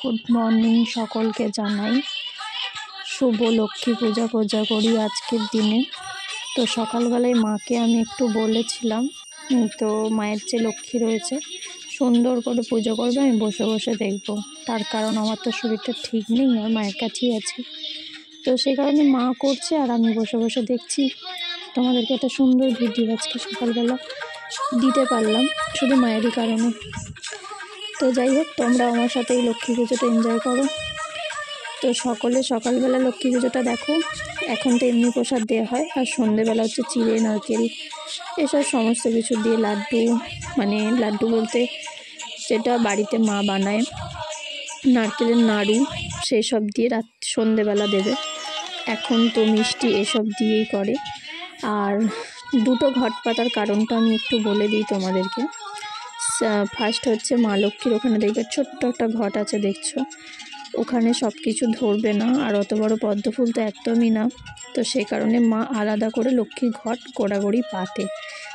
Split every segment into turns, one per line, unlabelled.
Good morning সকলকে জানাই শুভ লক্ষ্মী পূজা করি আজকের দিনে। তো সকালবেলায় মাকে আমি একটু বলেছিলাম, তো মায়ের যে লক্ষ্মী রয়েছে সুন্দর করে পুজো করবে, আমি বসে বসে দেখব। তার কারণ আমার তো শরীরটা ঠিক নেই, আর মায়ের কাছেই আছি। তো সেই কারণে মা করছে আর আমি বসে বসে দেখছি। তোমাদেরকে একটা সুন্দর ভিডিও আজকে সকালবেলা দিতে পারলাম শুধু মায়েরই কারণে। তো যাই হোক, তোমরা আমার সাথে এই লক্ষ্মী পুজোটা এনজয় করো। তো সকলে সকালবেলা লক্ষ্মী পুজোটা দেখো। এখন তো এমনি প্রসাদ দেওয়া হয়, আর সন্ধেবেলা হচ্ছে চিড়ে, নারকেল এসব সমস্ত কিছু দিয়ে লাড্ডু, মানে লাড্ডু বলতে যেটা বাড়িতে মা বানায়, নারকেলের নাড়ু, সেই সব দিয়ে সন্ধেবেলা দেবে। এখন তো মিষ্টি এসব দিয়েই করে। আর দুটো ঘট পাতার কারণটা আমি একটু বলে দিই তোমাদেরকে। ফার্স্ট হচ্ছে মা লক্ষ্মীর ওখানে দেখবে ছোট্ট একটা ঘট আছে, দেখছো, ওখানে সব কিছু ধরবে না, আর অত বড় পদ্ম ফুল তো একদমই না। তো সেই কারণে মা আলাদা করে লক্ষ্মীর ঘট গোড়াগড়ি পাতে।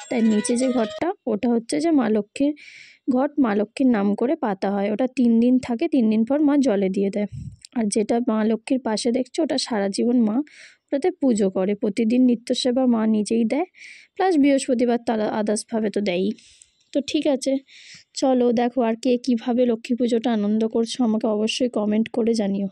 তাই নিচে যে ঘরটা, ওটা হচ্ছে যে মা লক্ষ্মীর ঘট, মা লক্ষ্মীর নাম করে পাতা হয়। ওটা 3 দিন থাকে, 3 দিন পর মা জলে দিয়ে দেয়। আর যেটা মা লক্ষ্মীর পাশে দেখছো, ওটা সারা জীবন মা ওটাতে পুজো করে। প্রতিদিন নিত্য সেবা মা নিজেই দেয়, প্লাস বৃহস্পতিবার তারা আদার্সভাবে তো দেয়ই। তো ঠিক আছে, চলো দেখো আর কে কীভাবে লক্ষ্মী পুজোটা আনন্দ করছো আমাকে অবশ্যই কমেন্ট করে জানিও।